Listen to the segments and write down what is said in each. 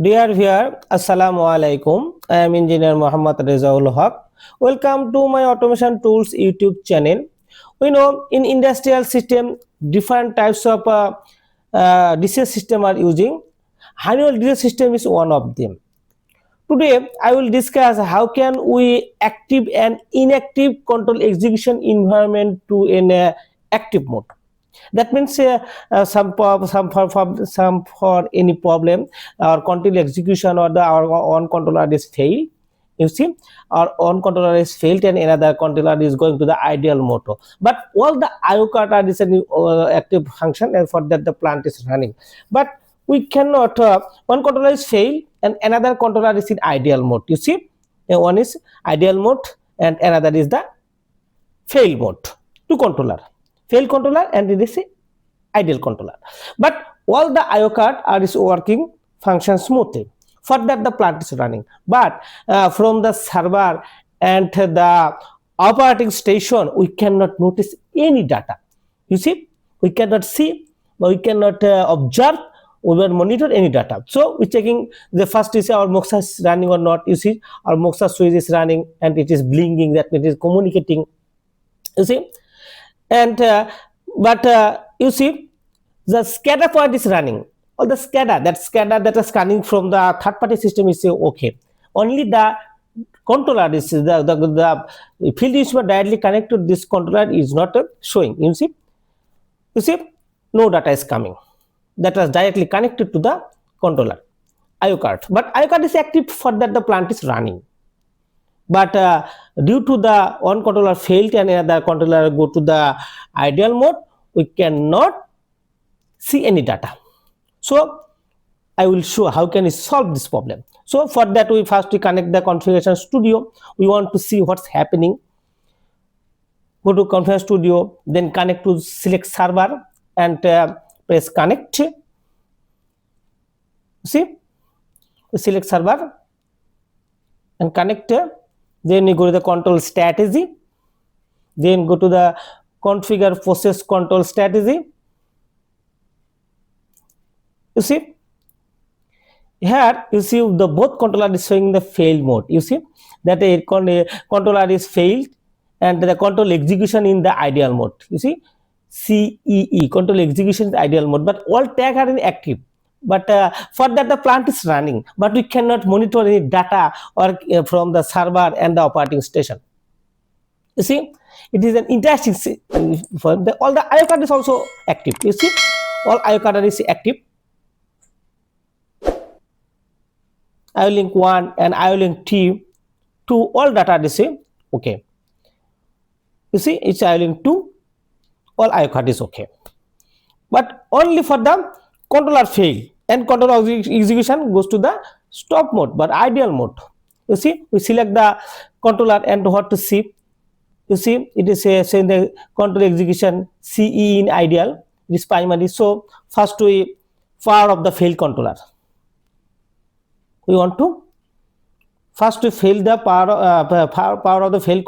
Dear viewer, Assalamu Alaikum. I am Engineer Muhammad Rezaul Haq. Welcome to my Automation Tools YouTube channel. We know in industrial system, different types of DCS system are using. Honeywell DCS system is one of them. Today, I will discuss how can we active and inactive control execution environment to an active mode. That means some for any problem our control execution or our on controller is failed. You see, our on controller is failed and another controller is going to the ideal mode. But all the IO card is an active function, and for that the plant is running. But we cannot one controller is failed and another controller is in ideal mode. You see, one is ideal mode and another is the fail mode. Two controller, fail controller and it is ideal controller, but all the IO card is working function smoothly. For that the plant is running, but from the server and the operating station we cannot notice any data. You see, we cannot see, we cannot observe, we will monitor any data. So we checking the first is our MOXA is running or not. You see, our MOXA switch is running and it is blinking, that it is communicating. You see, and you see, the SCADA point is running, or the SCADA that is scanning from the third party system is okay. Only the controller is the field instrument directly connected to this controller is not showing. You see, no data is coming. That was directly connected to the controller IO card, but IO card is active, for that the plant is running. But due to the one controller failed and another controller go to the ideal mode, we cannot see any data. So I will show how can we solve this problem. So for that we first connect the configuration studio. We want to see what's happening. Go to configuration studio, then connect to select server and press connect. See, select server and connect. Then you go to the control strategy, then go to the configure process control strategy. You see, here you see the both controller is showing the fail mode. You see that a controller is failed and the control execution in the ideal mode. You see, CEE control execution is ideal mode, but all tag are in active. But for that the plant is running, but we cannot monitor any data or from the server and the operating station. You see, it is an interesting for the, all the IO card is also active. You see, all IO card is active. IO link 1 and IO link 2 all data is okay. You see, it's IO link 2, all IO card is okay, but only for the controller fail and controller execution goes to the stop mode but ideal mode. You see, we select the controller and what to see. You see, it is saying the control execution CE in ideal, it is primary. So first we power of the fail controller. We want to first to fail the power of the fail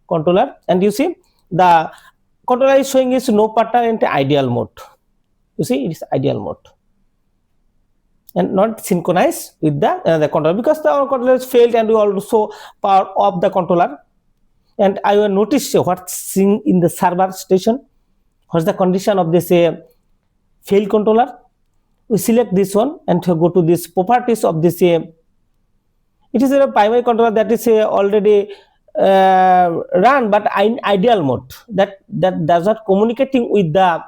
controller, and you see the controller is showing is no pattern into ideal mode. You see, it is ideal mode and not synchronized with the controller because the controller is failed, and we also power off the controller. And I will notice what's seen in the server station. What's the condition of this fail controller? We select this one and go to this properties of this. It is a primary controller that is already run, but in ideal mode that does not communicating with the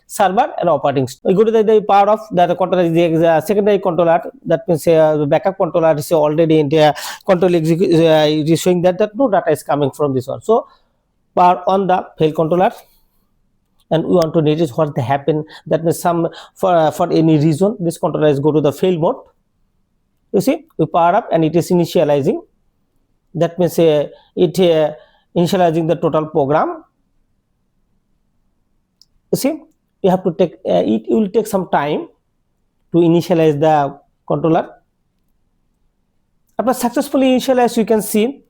server and operating. We go to the power of the controller is the secondary controller, that means the backup controller is already in the control execution. It is showing that no data is coming from this one. So power on the fail controller, and we want to notice what happened. That means some for any reason this controller is go to the fail mode. You see, we power up and it is initializing. That means it initializing the total program. You see, you have to take it will take some time to initialize the controller. After successfully initialize, you can see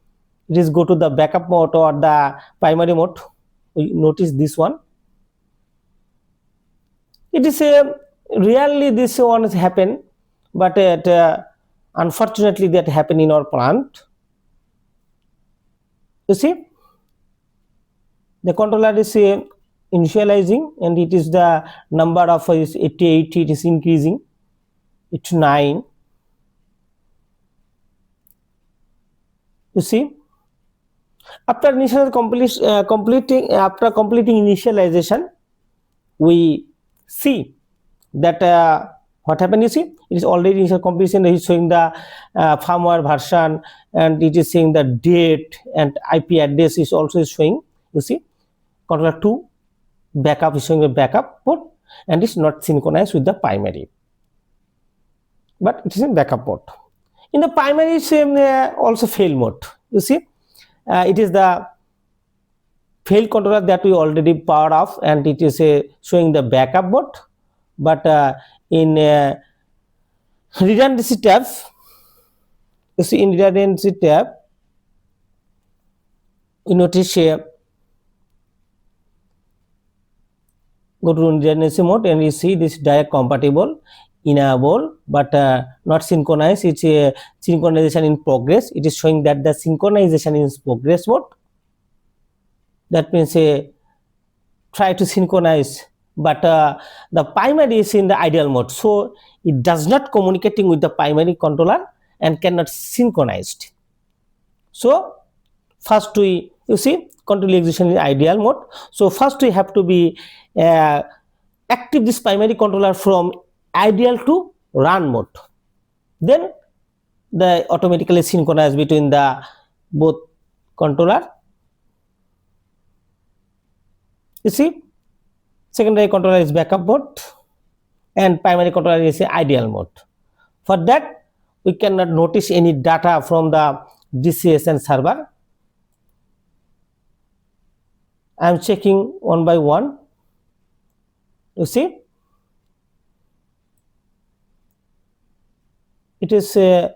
it is go to the backup mode or the primary mode. We notice this one. It is rarely this one has happened but unfortunately that happened in our plant. You see, the controller is initializing, and it is the number of is 88, it is increasing, it's 9. You see, after completing initialization, we see that what happened. You see, it is already initial completion. It is showing the firmware version, and it is saying the date, and IP address is also showing. You see, controller 2 backup is showing the backup mode, and it's not synchronized with the primary, but it is in backup mode. In the primary, it's also fail mode. You see, it is the fail controller that we already powered off, and it is showing the backup mode. But in redundancy tab, you see, in redundancy tab, you notice go to redundancy mode, and you see this direct compatible, enable, but not synchronized. It's a synchronization in progress. It is showing that the synchronization is progress mode. That means try to synchronize, but the primary is in the ideal mode, so it does not communicating with the primary controller and cannot synchronized. So first you see, control execution in ideal mode. So first we have to be active this primary controller from ideal to run mode, then the automatically synchronize between the both controller. You see, secondary controller is backup mode, and primary controller is ideal mode. For that, we cannot notice any data from the DCS and server. I am checking one by one. You see, it is you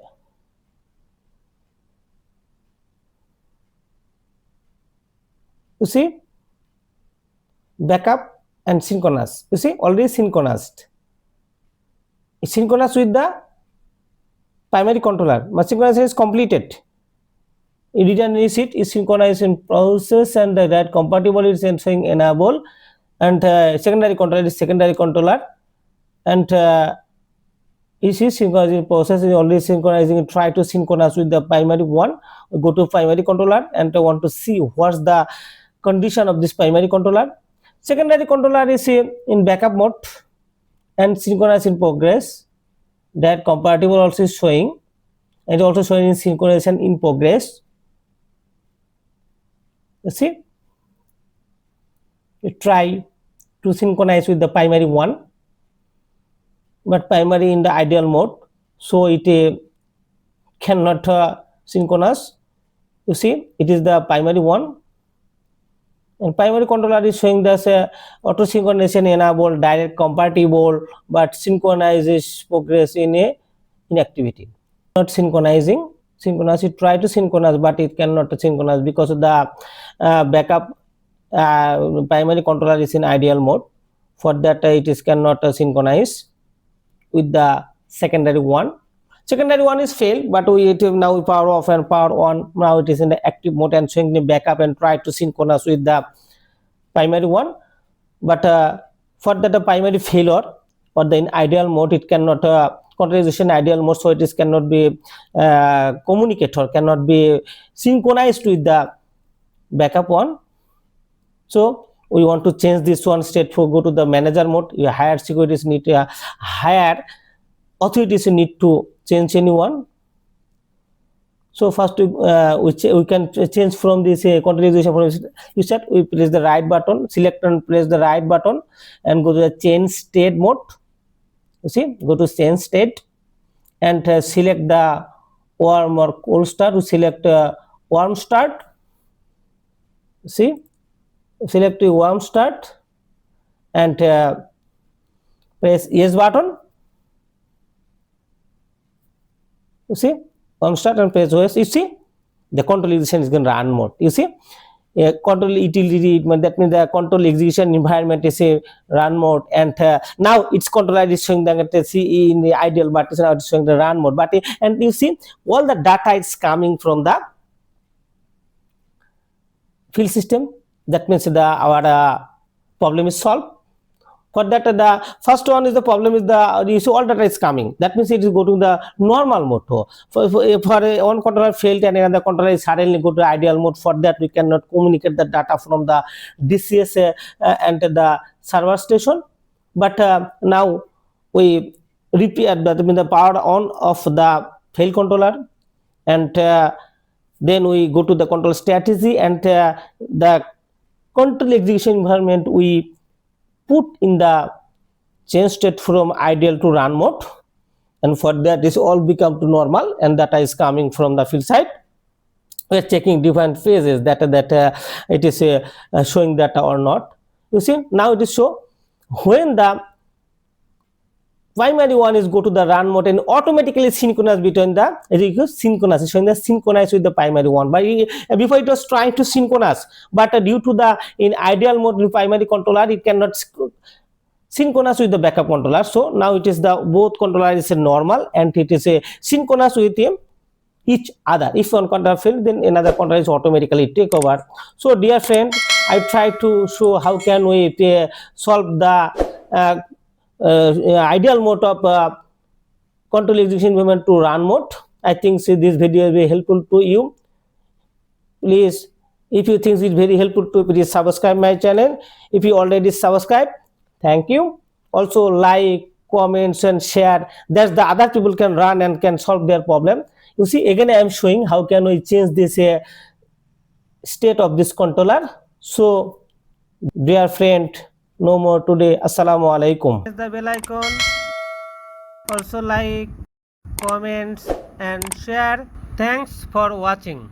see, backup and synchronous. You see, already synchronized. It's synchronous with the primary controller. My synchronization is completed. Redundancy it is synchronized in process, and that compatible is saying enable, and secondary controller is secondary controller, and is synchronized in process is already synchronizing. Try to synchronize with the primary one. Go to primary controller and want to see what's the condition of this primary controller. Secondary controller is in backup mode and synchronized in progress. That compatible also is showing, and also showing in synchronization in progress. You see, you try to synchronize with the primary one, but primary in the ideal mode, so it cannot synchronize. You see, it is the primary one, and primary controller is showing this auto synchronization enable, direct compatible, but synchronizes progress in a inactivity. Not synchronizing. Synchronize, it try to synchronize, but it cannot synchronize because of the backup primary controller is in ideal mode. For that it is cannot synchronize with the secondary one. Secondary one is failed, but we now power off and power on. Now it is in the active mode and showing the backup and try to synchronize with the primary one. But for that the primary failure or the in ideal mode, it cannot controllization ideal mode, so it is cannot be communicator, cannot be synchronized with the backup one. So we want to change this one state. For go to the manager mode. Your higher securities need higher authorities need to change anyone. So first we can change from this controllization. From you said we press the right button, select and press the right button, and go to the change state mode. You see, go to change state and select the warm or cold start. We select warm start. See, select the warm start and press yes button. You see, warm start and press yes. You see, the controllization is going to run mode. You see, control utility, that means the control execution environment is a run mode, and now its controller is showing that CE in the ideal, but now it's showing the run mode. But and you see all the data is coming from the field system. That means our problem is solved. For that, the first one is the problem is you see all data is coming. That means it is go to the normal mode. For one controller failed and another controller is suddenly go to ideal mode. For that, we cannot communicate the data from the DCS and the server station. But now we repair the power on of the failed controller, and then we go to the control strategy, and the control execution environment we put in the change state from ideal to run mode, and for that this all become to normal, and data is coming from the field side. We are checking different phases that it is showing data or not. You see now it is show when the primary one is go to the run mode and automatically synchronous between the synchronous, showing the synchronize with the primary one. But before it was trying to synchronize, but due to the in ideal mode the primary controller it cannot synchronous with the backup controller. So now it is the both controller is a normal, and it is a synchronous with each other. If one controller fails, then another controller is automatically take over. So dear friend, I try to show how can we solve the ideal mode of control execution environment to run mode. I think this video is very helpful to you. Please, if you think it's very helpful to, please subscribe my channel. If you already subscribe, thank you. Also like, comments and share. That's the other people can run and can solve their problem. You see again I am showing how can we change this state of this controller. So dear friend, no more today. Assalamu alaikum. Press the bell icon. Also like, comments and share. Thanks for watching.